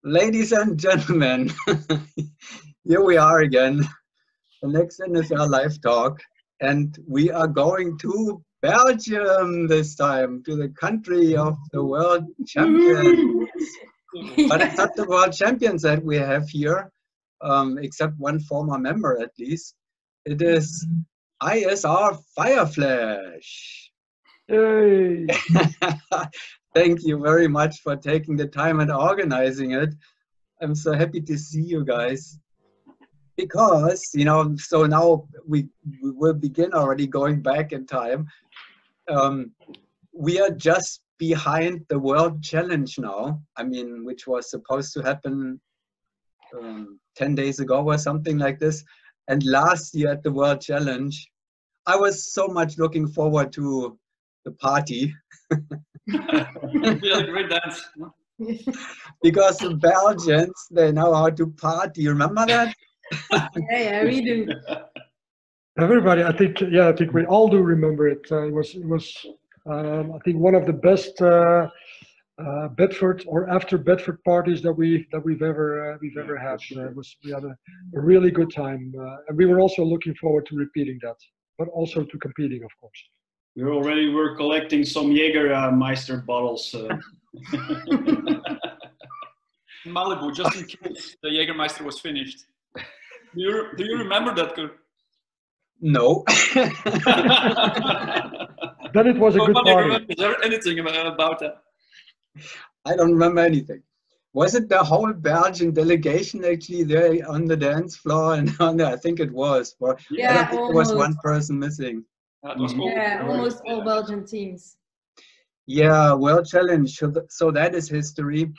Ladies and gentlemen, here we are again, the next NSL Live Talk, and we are going to Belgium this time, to the country of the world champions. But it's not the world champions that we have here, except one former member at least. It is ISR FireFlash. Yay! Thank you very much for taking the time and organizing it. I'm so happy to see you guys. Because, so now we will begin already going back in time. We are just behind the World Challenge now. I mean, which was supposed to happen 10 days ago or something like this. And last year at the World Challenge, I was so much looking forward to the party. Yeah, great dance. Because the Belgians, they know how to party. You remember that? Yeah, we do. Everybody, I think we all do remember it. It was I think one of the best Bedford or after Bedford parties that we've ever had. We had a really good time, and we were also looking forward to repeating that, but also to competing, of course. We were collecting some Jägermeister bottles. Malibu, just in case the Jägermeister was finished. Do you remember that, Kurt? No. Then it was a good party. Remembers anything about that? I don't remember anything. Was it the whole Belgian delegation actually there on the dance floor? And I think it was. Yeah, I don't think there was one person missing. That was almost all Belgian teams. Yeah, World Challenge. So that is history.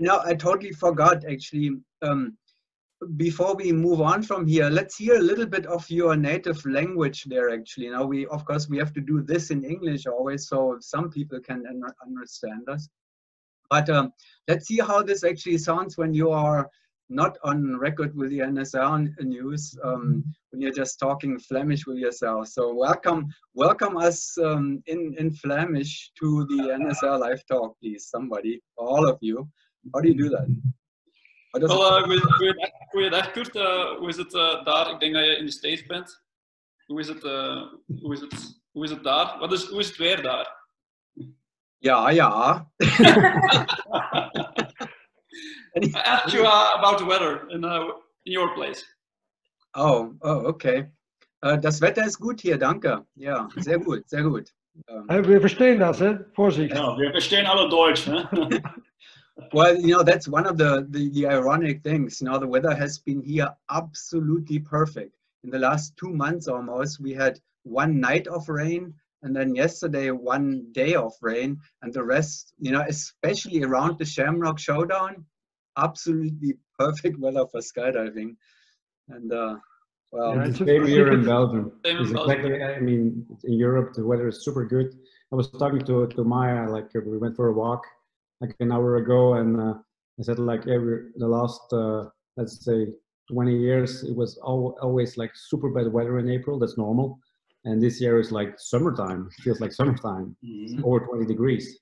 I totally forgot actually. Before we move on from here, let's hear a little bit of your native language there actually. Now of course we have to do this in English always, so some people can understand us. But let's see how this actually sounds when you are not on record with the NSL news, when you're just talking Flemish with yourself. So welcome us in Flemish to the NSL Live Talk, please, somebody, all of you. How do you do that? Goeiedag Kurt, hoe is het daar? Ik denk dat je in de States bent. Hoe is het daar? Hoe is het weer daar? Ja. I asked you about the weather in your place. Oh, okay. Das Wetter ist gut hier, danke. Ja, sehr gut, sehr gut. Wir verstehen das, hè? Vorsicht. Ja, wir verstehen alle Deutsch, ne? Well, that's one of the ironic things. The weather has been here absolutely perfect. In the last 2 months almost, we had one night of rain, and then yesterday 1 day of rain, and the rest, especially around the Shamrock Showdown, absolutely perfect weather for skydiving. And well, it's the same here in Belgium. Exactly. I mean, in Europe the weather is super good. I was talking to Maya, like we went for a walk like an hour ago, and I said like the last let's say 20 years it was always like super bad weather in April. That's normal, and this year is like summertime. It feels like summertime. It's over 20 degrees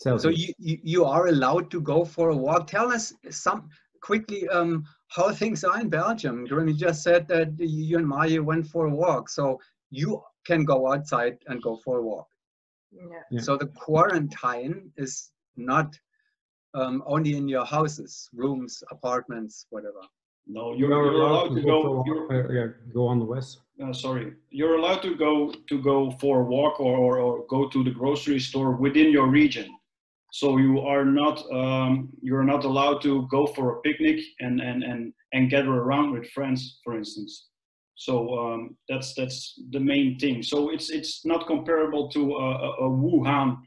Celsius. So you are allowed to go for a walk. Tell us quickly how things are in Belgium. You just said that you and Maya went for a walk, so you can go outside and go for a walk. Yeah. So the quarantine is not only in your houses, rooms, apartments, whatever. No, you're allowed to go. Go on the west. Sorry, you're allowed to go for a walk or go to the grocery store within your region. So you're not allowed to go for a picnic and gather around with friends, for instance. So that's the main thing. So it's not comparable to a Wuhan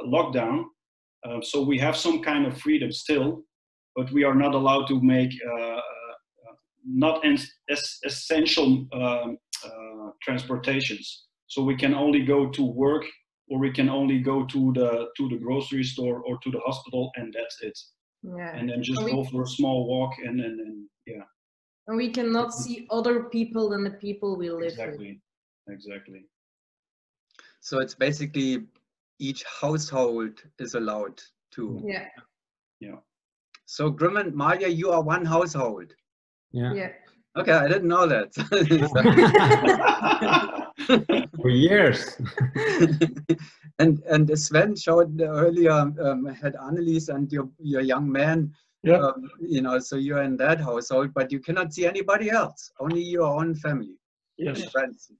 lockdown. So we have some kind of freedom still, but we are not allowed to make not essential transportations. So we can only go to work, or we can only go to the grocery store or to the hospital, and that's it. Yeah. And then just go for a small walk, and yeah. And we cannot see other people than the people we live with. Exactly. So it's basically each household is allowed to. Yeah. Yeah. So Grim and Maria, you are one household. Yeah. Yeah. Okay, I didn't know that. For years. and Sven showed earlier had Annelies and your young man. Yeah. You know, so you're in that household, but you cannot see anybody else. Only your own family. Yes. And friends.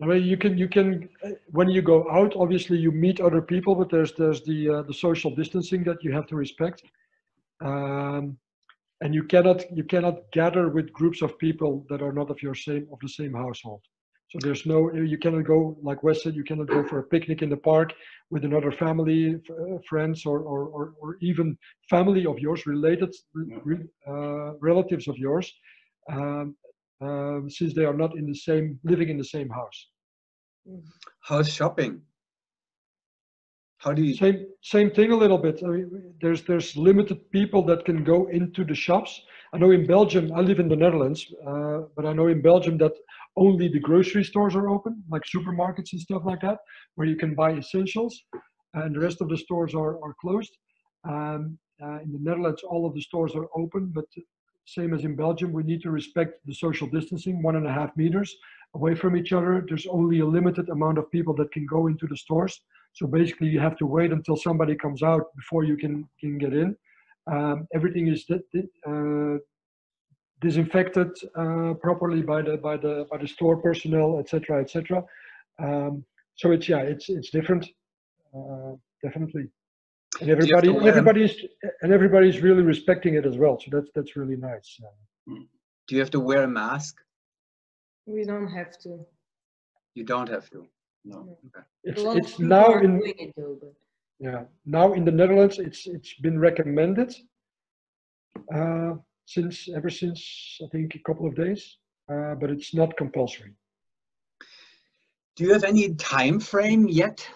I mean, you can when you go out, obviously you meet other people, but there's the social distancing that you have to respect, and you cannot gather with groups of people that are not of the same household. So there's no, you cannot go, like Wes said, you cannot go for a picnic in the park with another family, friends, or even family of yours, related relatives of yours. Since they are not living in the same house. How's shopping? How do you? Same thing a little bit. I mean, there's limited people that can go into the shops. I know in Belgium, I live in the Netherlands, but I know in Belgium that only the grocery stores are open, like supermarkets and stuff like that, where you can buy essentials, and the rest of the stores are closed. In the Netherlands, all of the stores are open, but same as in Belgium, we need to respect the social distancing, 1.5 meters away from each other. There's only a limited amount of people that can go into the stores. So basically you have to wait until somebody comes out before you can get in. Everything is disinfected properly by the store personnel, etc., etc. So it's different, definitely. And everybody's really respecting it as well. So that's really nice. Do you have to wear a mask? We don't have to. You don't have to. No. Okay. It's now in doing it though, but now in the Netherlands it's been recommended ever since I think a couple of days, but it's not compulsory. Do you have any time frame yet?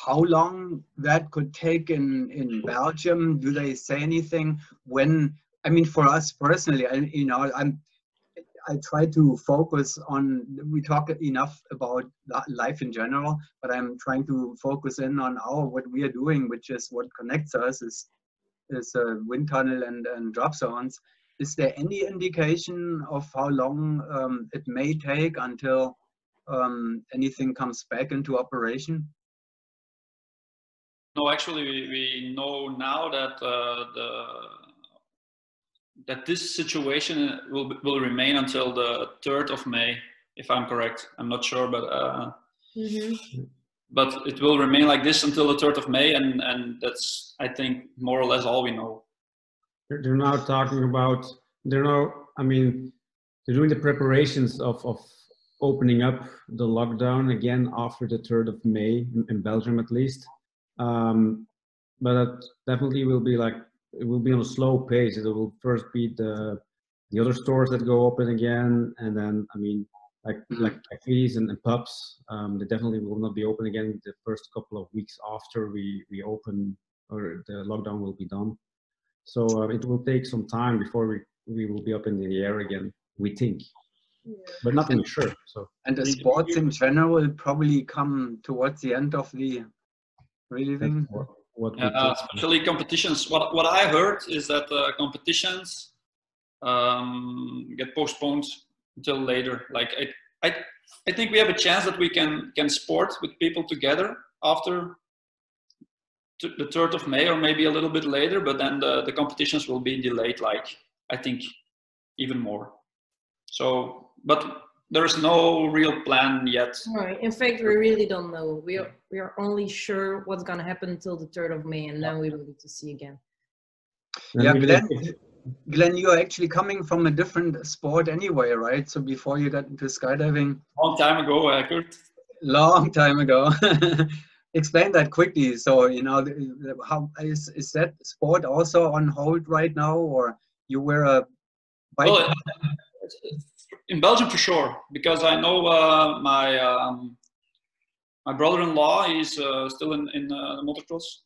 How long that could take in Belgium? Do they say anything when? I mean, for us personally, I try to focus on. We talk enough about life in general, but I'm trying to focus in on what we are doing, which is what connects us is wind tunnel and drop zones. Is there any indication of how long it may take until anything comes back into operation? No, actually, we know now that that this situation will remain until the 3rd of May, if I'm correct. I'm not sure, but but it will remain like this until the 3rd of May, and that's, I think, more or less all we know. They're now talking about, I mean, they're doing the preparations of opening up the lockdown again after the 3rd of May, in Belgium at least. But that definitely will be like, it will be on a slow pace. It will first be the other stores that go open again, and then, I mean, like cafes and pubs, they definitely will not be open again the first couple of weeks after we open, or the lockdown will be done. So it will take some time before we will be up in the air again, we think, but nothing is sure. So, and the sports in general will probably come towards the end of the relieving. Especially competitions. What I heard is that competitions get postponed until later. Like I think we have a chance that we can sport with people together after the 3rd of May, or maybe a little bit later, but then the competitions will be delayed, like, I think, even more. So, but there is no real plan yet. Right. In fact, we really don't know. We are only sure what's going to happen until the 3rd of May, and then we will need to see again. Yeah, Glenn, you're actually coming from a different sport anyway, right? So before you got into skydiving. Long time ago, Kurt. Long time ago. Explain that quickly. So, how is that sport also on hold right now, or you were a bike? Well, in Belgium for sure, because I know my brother-in-law is still in motocross,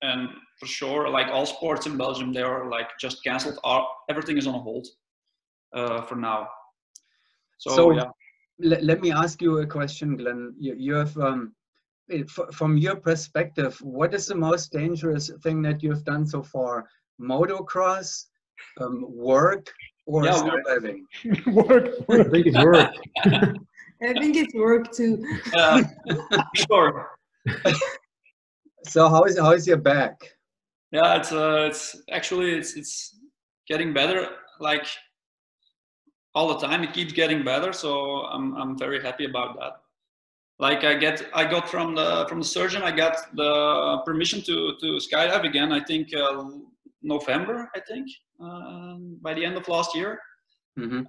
and for sure, like all sports in Belgium, they are like just cancelled. Everything is on hold for now. So yeah. Let me ask you a question, Glenn. You have from your perspective, what is the most dangerous thing that you've done so far? Motocross, work, or skydiving? Work. I think it's work. I think it's work too. Sure. So how is your back? Yeah, it's actually it's getting better. Like all the time, it keeps getting better. So I'm very happy about that. Like I got from the surgeon, I got the permission to skydive again. I think November. I think by the end of last year. Mm-hmm.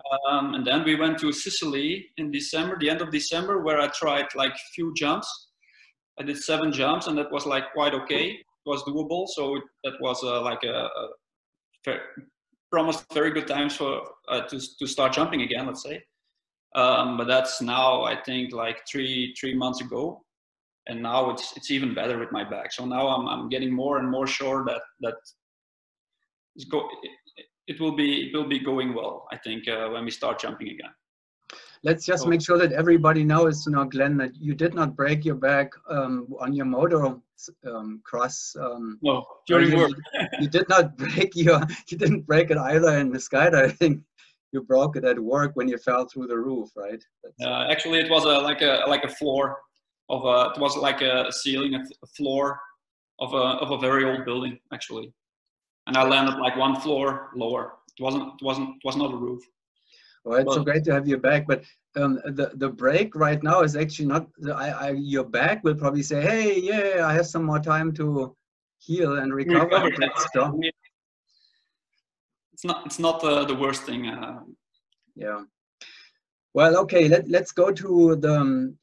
And then we went to Sicily in December, the end of December, where I tried like few jumps. I did 7 jumps, and that was like quite okay. It was doable, so that was like promised very good times for to start jumping again, let's say. But that's now, I think, like three months ago, and now it's even better with my back. So now I'm getting more and more sure that it will be going well, I think, when we start jumping again. Let's just make sure that everybody knows, Glenn, that you did not break your back on your motor cross. No, during work. You did not break you didn't break it either in the skydiving. You broke it at work when you fell through the roof, right? Actually, it was like a floor of it was like a ceiling, a floor of a very old building, actually. And I landed like 1 floor lower. It was not a roof. Well, it's so great to have you back, but the break right now is actually not. Your back will probably say, "Hey, yeah, I have some more time to heal and recover." It's not the worst thing. Yeah. Well, okay. Let's go to the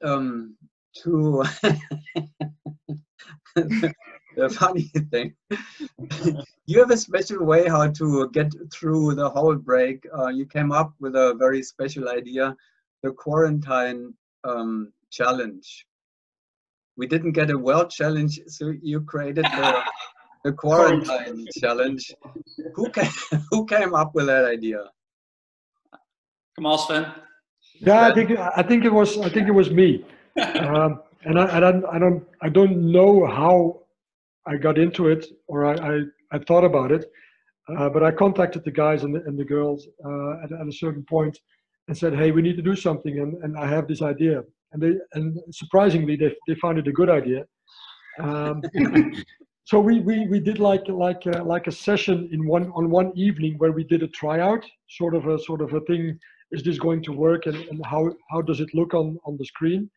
the funny thing. You have a special way how to get through the whole break. You came up with a very special idea, the quarantine challenge. We didn't get a world challenge, so you created the quarantine challenge. Who came up with that idea? Come on, Sven. Yeah, I think it was me. And I don't know how I got into it, or I thought about it, but I contacted the guys and the girls at a certain point and said, "Hey, we need to do something, and I have this idea." And surprisingly, they found it a good idea. So we did like a session on one evening where we did a tryout, sort of a thing. Is this going to work, and how does it look on the screen?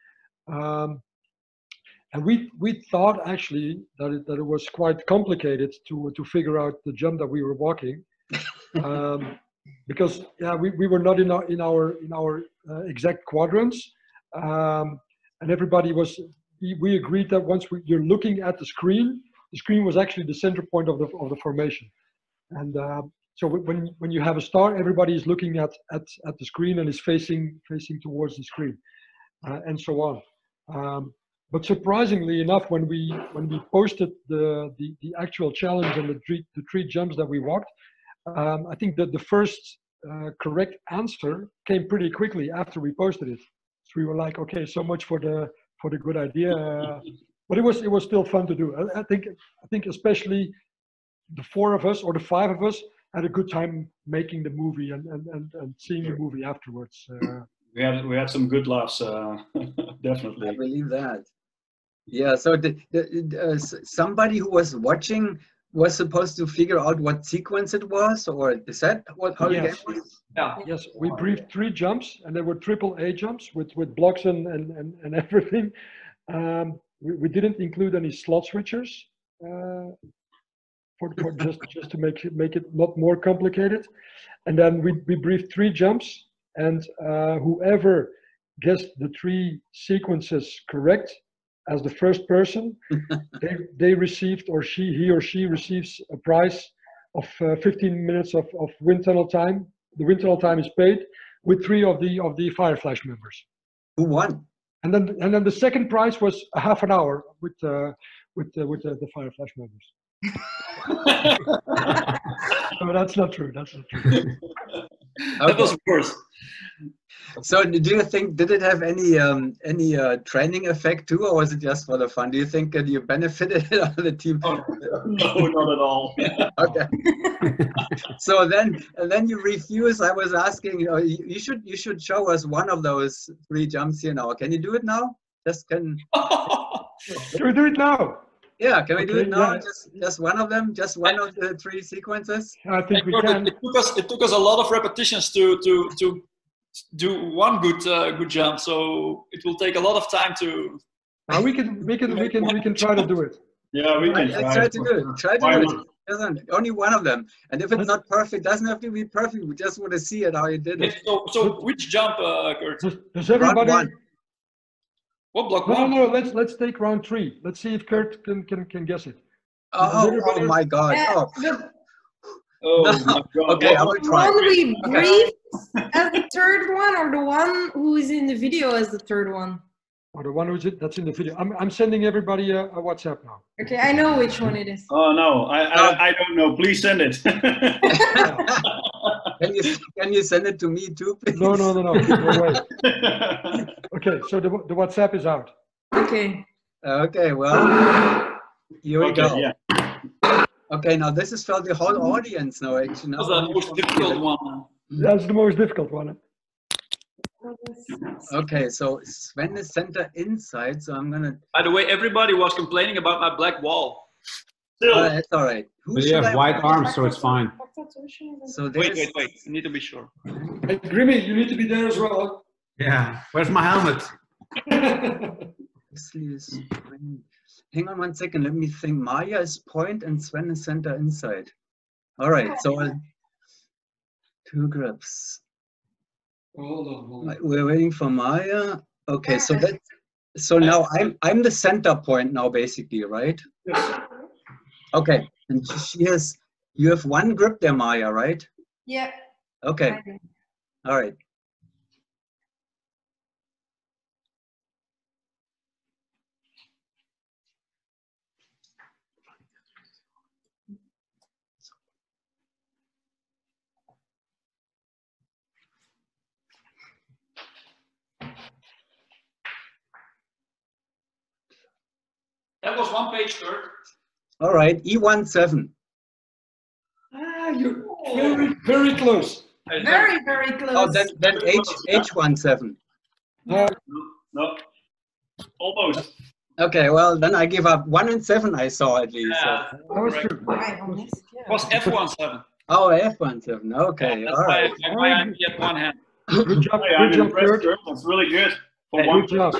And we thought actually that it was quite complicated to figure out the jump that we were walking, because we were not in our exact quadrants, and everybody was. We agreed that once you're looking at the screen was actually the center point of the formation, and so when you have a star, everybody is looking at the screen and is facing towards the screen, and so on. But surprisingly enough, when we posted the actual challenge and the three jumps that we walked, I think that the first correct answer came pretty quickly after we posted it. So we were like, okay, so much for the good idea. But it was still fun to do. I think especially the 4 of us or the 5 of us had a good time making the movie and seeing the movie afterwards. We had some good laughs, definitely. I believe that. Yeah. So somebody who was watching was supposed to figure out what sequence it was, or is that how the game was? Yeah. Yes. We briefed 3 jumps, and they were AAA jumps with blocks and everything. We didn't include any slot switchers for just to make it not more complicated. And then we briefed 3 jumps, and whoever guessed the 3 sequences correct as the first person, they received, or he or she receives a prize of 15 minutes of wind tunnel time. The wind tunnel time is paid with 3 of the FireFlash members. Who won? And then the second prize was a half an hour with the FireFlash members. No, that's not true. That's not true. That was worse. So do you think, did it have any training effect too, or was it just for the fun? Do you think that you benefited on the team? Oh, no, not at all. Okay. So then you refuse. I was asking, you know, you should show us one of those 3 jumps here now. Can you do it now? Can we do it now? Yeah, can we do it now? Yeah. Just one of them, just one of the 3 sequences. I think we can. It took us a lot of repetitions to do one good jump, so it will take a lot of time to. We can try to do it. Yeah, we can Let's try to do it. Try to Why do not? it. Only one of them. And if it's not perfect, doesn't have to be perfect. We just want to see it, how you did it. So which jump, Kurt? Does everybody? Round 1. What block No, 1? no, let's take round 3. Let's see if Kurt can guess it. Oh my God. Oh. Oh my God. Okay, I will try. One we briefed as the third one, or the one who is in the video as the third one? Or the one that's in the video. I'm sending everybody a WhatsApp now. Okay, I know which one it is. Oh no, I don't know. Please send it. Can you send it to me too, please? No, wait. Okay, so the WhatsApp is out. Okay. Okay, well, here we go. Yeah. Okay, now this is for the whole audience now, actually. That was the most difficult one. That's the most difficult one. Okay, so Sven is center inside, so I'm gonna. By the way, everybody was complaining about my black wall. Still. That's all right. But you have white arms, so it's fine. So Wait. You need to be sure. Hey, Grimmy, you need to be there as well. Yeah. Where's my helmet? Hang on 1 second. Let me think. Maya is point and Sven is center inside. All right. So 2 grips. Hold on. We're waiting for Maya. Okay. So now I'm the center point now, basically, right? Yes. Okay. And you have 1 grip there, Maya, right? Yeah. Okay. All right. That was 1 page, Kurt. All right. E17. You're very, very close. Very, very close. Oh, then H17. No, almost. Okay, well then I give up. 1 and 7 I saw at least. Yeah, So. That was correct. true. It was F17. Oh, F17. Okay, That's all right. why I'm at 1 hand. Good job, Hey, I'm good job, impressed, Kurt. Kurt. That's really good. For Hey, one. Good job.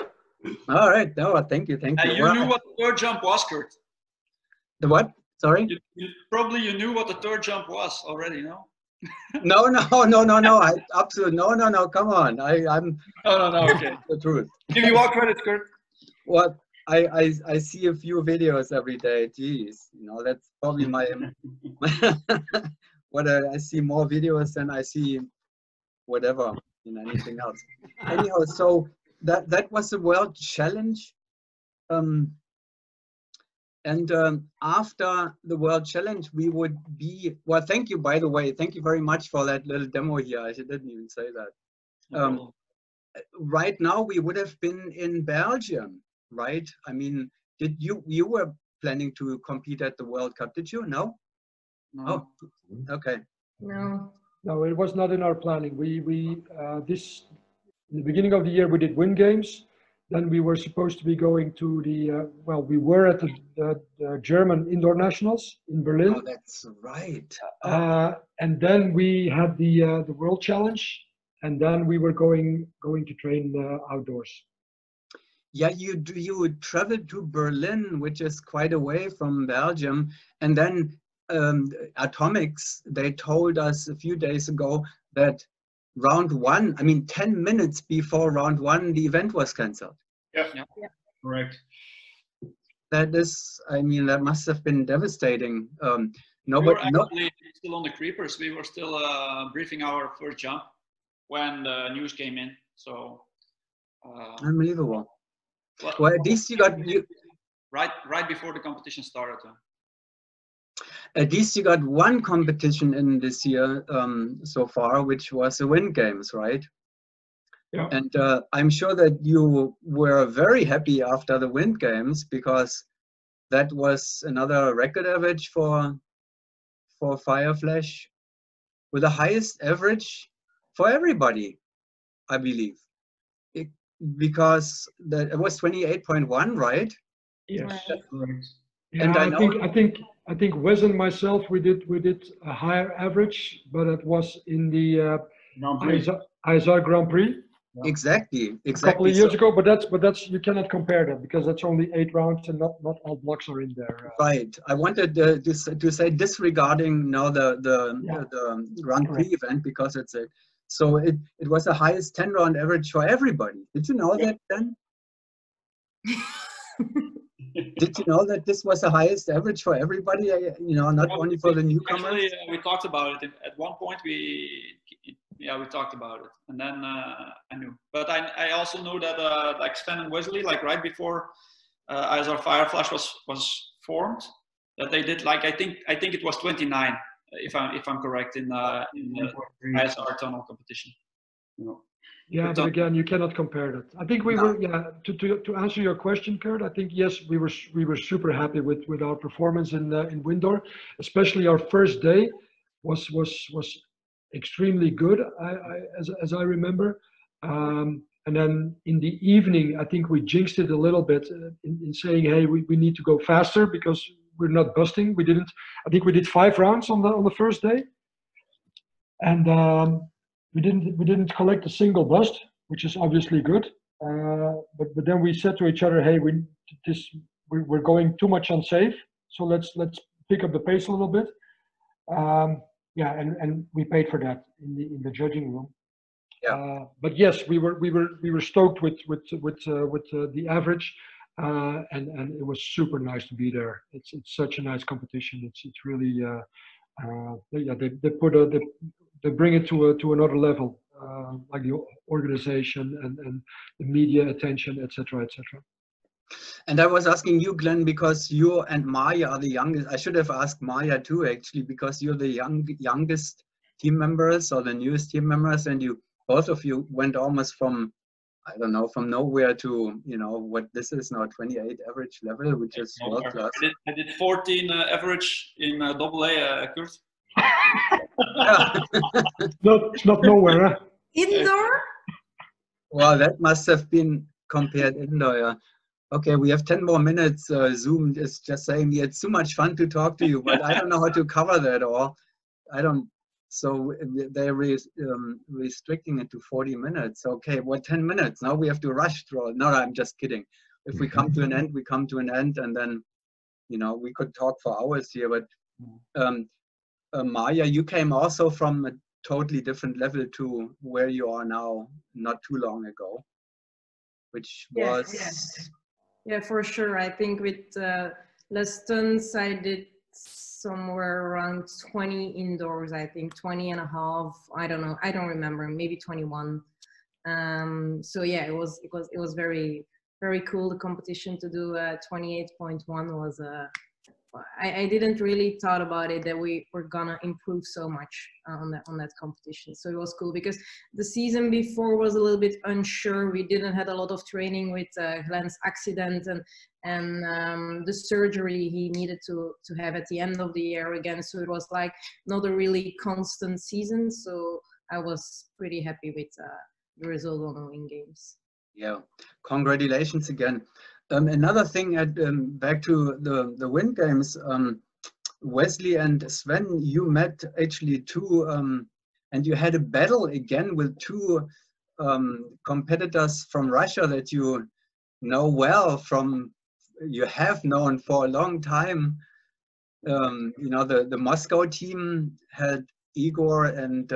All right. No, thank you. You knew what the third jump was, Kurt. The what? Sorry? Probably you knew what the third jump was already, no? No. I absolutely no. Come on. I'm. No. Okay. The truth. Give you all credit, Kurt. What? I see a few videos every day. Jeez, that's probably my. I see more videos than I see, whatever, anything else. Anyhow, so that was the World Challenge. And after the World Challenge, we would be, well, thank you, by the way. Thank you very much for that little demo here. I didn't even say that. Right now, we would have been in Belgium, right? I mean, did you were planning to compete at the World Cup, did you? No? No. Oh, okay. No, it was not in our planning. In the beginning of the year, we did Win Games. Then we were supposed to be going to we were at the German Indoor Nationals in Berlin. Oh, that's right. And then we had the World Challenge, and then we were going to train outdoors. Yeah, you traveled to Berlin, which is quite away from Belgium, and then Atomics, they told us a few days ago that round 1, I mean 10 minutes before round 1, the event was cancelled. Yeah, correct. That is, I mean, that must have been devastating. We were actually still on the creepers. We were still briefing our first jump when the news came in. So unbelievable. Well, at least you got right before the competition started. At least you got one competition in this year so far, which was the Win Games, right? Yeah. And I'm sure that you were very happy after the Wind Games, because that was another record average for FireFlash, with the highest average for everybody, I believe. Because it was 28.1, right? Yes. Right. Correct. Yeah, And I think Wes and myself, we did a higher average, but it was in the Grand Prix. ISR Grand Prix Exactly. a couple of So, years ago. But that's you cannot compare that, because that's only 8 rounds and not all blocks are in there. right. I wanted to say, disregarding now the Grand Prix event, because it's a, so it was the highest 10-round average for everybody. Did you know that, then? Did you know that this was the highest average for everybody? You know, not only for the newcomers. Actually, we talked about it at one point. We talked about it, and then I knew. But I also know that like Sven and Wesley, like right before ISR FireFlash was formed, that they did, like, I think it was 29, if I'm correct, in the ISR tunnel competition. Yeah, but again, you cannot compare that. I think we were, to answer your question, Kurt, I think, yes, we were super happy with our performance in Windor, especially our first day was extremely good, as I remember. And then in the evening, I think we jinxed it a little bit in saying, hey, we need to go faster because we're not busting. I think we did 5 rounds on the first day. And we didn't collect a single bust, which is obviously good. But then we said to each other, hey, we're going too much unsafe, so let's pick up the pace a little bit. Yeah, and we paid for that in the judging room. Yeah. But yes, we were stoked with the average, and it was super nice to be there. It's such a nice competition. It's really they bring it to another level, like the organization and the media attention, etc., etc. And I was asking you, Glenn, because you and Maya are the youngest. I should have asked Maya too, actually, because you're the youngest team members, or the newest team members, and both of you went almost from, I don't know, from nowhere to, you know, what this is now, 28 average level, which is world class. I did 14 average in AA, Kurt. Yeah. It's not nowhere. Huh? Indoor? Well, that must have been compared indoor. Yeah. Okay, we have 10 more minutes. Zoom is just saying it's too much fun to talk to you, but I don't know how to cover that all. So they're restricting it to 40 minutes. Okay, well, 10 minutes. Now we have to rush through. No, I'm just kidding. If we come to an end, we come to an end, and then, you know, we could talk for hours here. But Maya, you came also from a totally different level to where you are now, not too long ago, which was... Yeah, for sure. I think with lessons, I did somewhere around 20 indoors, I think 20 and a half. I don't know. I don't remember. Maybe 21. So yeah, it was very, very cool. The competition to do 28.1 was I didn't really thought about it that we were gonna improve so much on that competition. So it was cool because the season before was a little bit unsure. We didn't had a lot of training with Glenn's accident and the surgery he needed to have at the end of the year again. So it was like not a really constant season. So I was pretty happy with the result on the Wing Games. Yeah, congratulations again. Another thing, back to the Wind Games, Wesley and Sven, you met actually two, and you had a battle again with two competitors from Russia that you know well, you have known for a long time. You know, the Moscow team had Igor and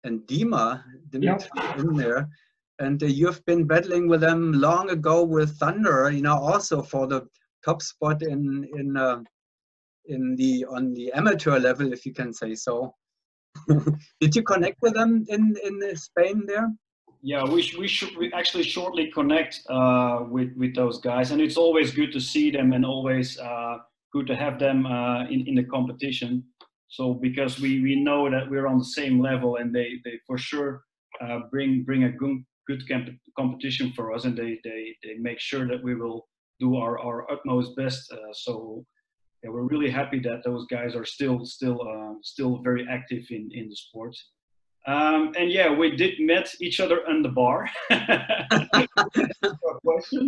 Dima, Dimitri, in there. And you've been battling with them long ago with Thunder, you know, also for the top spot on the amateur level, if you can say so. Did you connect with them in Spain there? Yeah, we actually shortly connect with those guys, and it's always good to see them, and always good to have them in the competition. So because we know that we're on the same level, and they for sure bring a good competition for us, and they make sure that we will do our utmost best. So yeah, we're really happy that those guys are still very active in the sport. And yeah, we did met each other on the bar.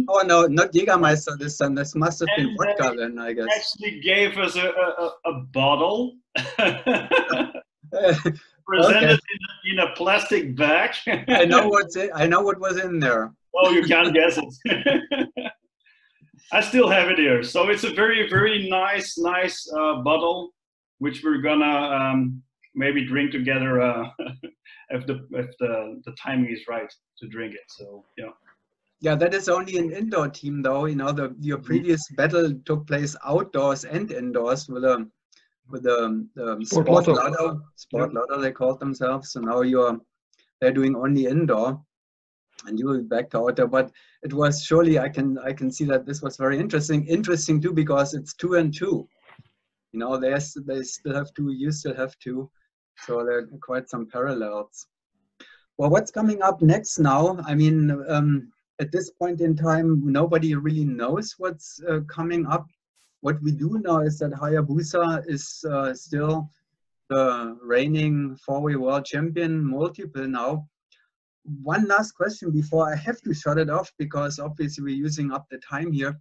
Oh no, not Jägermeister this time. This must have been vodka then, I guess. Actually gave us a bottle. Presented Okay. in a plastic bag. I know what's it. I know what was in there. Oh, you can't guess it. I still have it here. So it's a very nice bottle, which we're gonna maybe drink together if the timing is right to drink it. So yeah. Yeah, that is only an indoor team, though. You know, your previous battle took place outdoors and indoors with the Sport Lotto, they called themselves. So now they're doing only indoor, and you will be back to outdoor. But it was surely, I can see that this was very interesting. Interesting too, because it's 2 and 2. You know, they still have 2, you still have 2. So there are quite some parallels. Well, what's coming up next now? I mean, at this point in time, nobody really knows what's coming up. What we do know is that Hayabusa is still the reigning 4-way world champion, multiple now. One last question before I have to shut it off, because obviously we're using up the time here.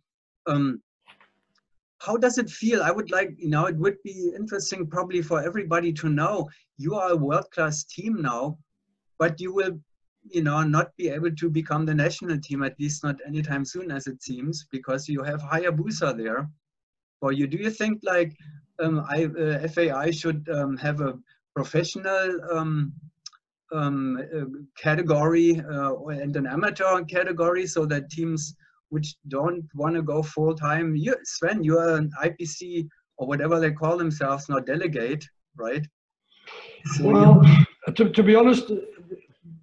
How does it feel? I would like, you know, it would be interesting probably for everybody to know you are a world-class team now, but you will, you know, not be able to become the national team, at least not anytime soon, as it seems, because you have Hayabusa there for you. Do you think like FAI should have a professional category and an amateur category, so that teams which don't want to go full-time, Sven, you're an IPC or whatever they call themselves now, delegate, right? So well, to be honest,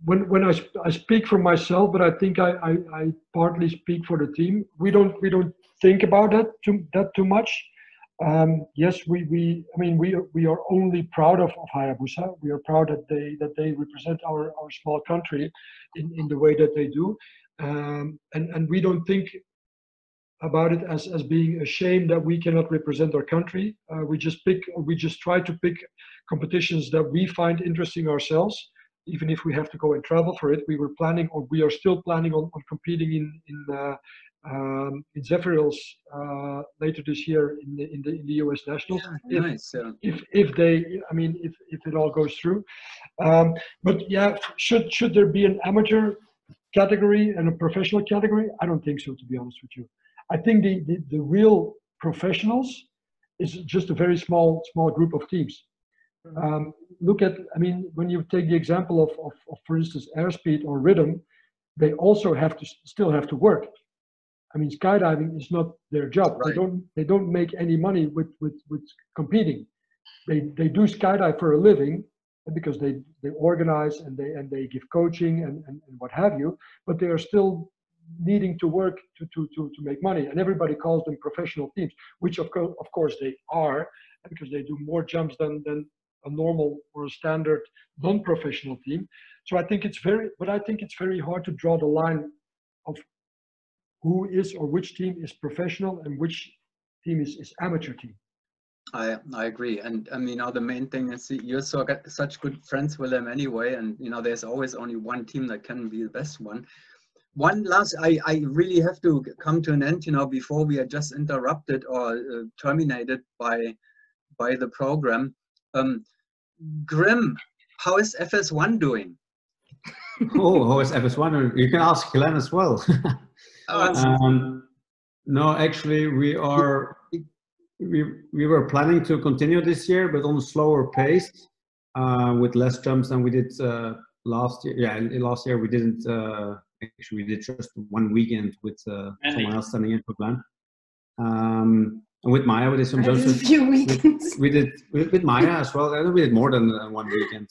when I speak for myself, but I think I partly speak for the team. We don't think about that too much. Yes, we are only proud of Hayabusa. We are proud that they represent our small country in the way that they do, and we don't think about it as being a shame that we cannot represent our country. We just try to pick competitions that we find interesting ourselves, even if we have to go and travel for it. We are still planning on competing in Zephyrils later this year in the US Nationals. Yeah, nice. If it all goes through. But yeah, should there be an amateur category and a professional category? I don't think so, to be honest with you. I think the real professionals is just a very small group of teams. Look at, when you take the example of for instance, airspeed or rhythm, they also still have to work. Skydiving is not their job. Right. They don't make any money with competing. They do skydive for a living because they organize and they give coaching and what have you, but they are still needing to work to make money, and everybody calls them professional teams, which of course they are, because they do more jumps than a normal or a standard non-professional team. So I think it's very hard to draw the line of who is or which team is professional and which team is amateur team. I agree, and the main thing is you're such good friends with them anyway, and there's always only one team that can be the best one. One last, I really have to come to an end, before we are just interrupted or terminated by the program. Grim, how is FS1 doing? Oh, how is FS1? You can ask Helen as well. No, actually, we were planning to continue this year, but on a slower pace, with less jumps than we did last year. Yeah, last year we didn't. Actually, we did just one weekend with someone else standing in for Glenn. And with Maya, we did some jumps. A few weekends. We did with Maya as well. We did more than one weekend.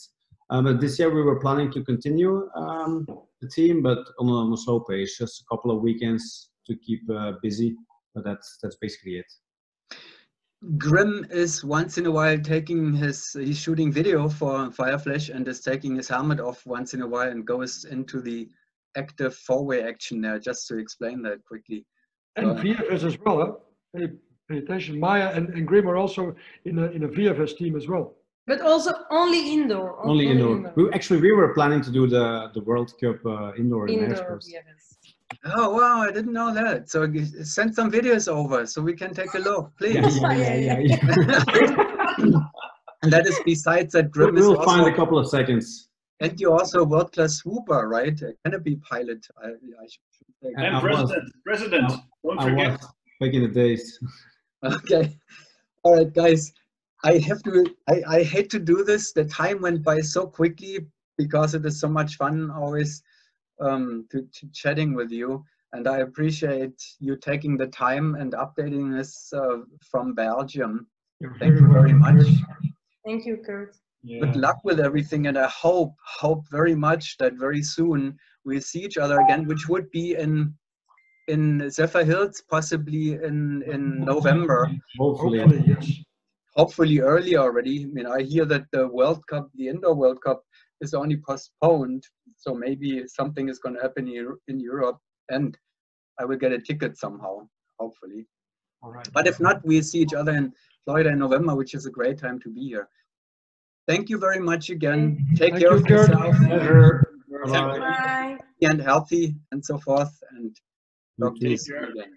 But this year we were planning to continue the team, but on a slow pace, just a couple of weekends to keep busy. But that's basically it. Grim is once in a while he's shooting video for FireFlash and is taking his helmet off once in a while and goes into the active four-way action there, just to explain that quickly. And VFS as well, huh? Pay attention. Maya and Grim are also in a VFS team as well. But also only indoor. Only indoor. We were planning to do the World Cup indoor in Airspace. VFS. Oh wow, I didn't know that. So send some videos over so we can take a look, please. Yeah. And that is besides that Grim is We'll also, find a couple of seconds. and you're also a world-class swooper, right? A canopy pilot. I should say. And president, don't forget. Back in the days. Okay. All right, guys. I hate to do this. The time went by so quickly because it is so much fun always to chatting with you. And I appreciate you taking the time and updating us from Belgium. Thank you very much. Thank you, Kurt. Yeah. Good luck with everything, and I hope very much that very soon we'll see each other again, which would be in Zephyr Hills, possibly in November. Hopefully, yes. Hopefully early already. I mean, I hear that the World Cup, the Indoor World Cup, is only postponed, so maybe something is going to happen here in Europe, and I will get a ticket somehow, hopefully. All right. But if not, we'll see each other in Florida in November, which is a great time to be here. Thank you very much again. Take care of yourself. Bye. And healthy and so forth. And talk to you soon again.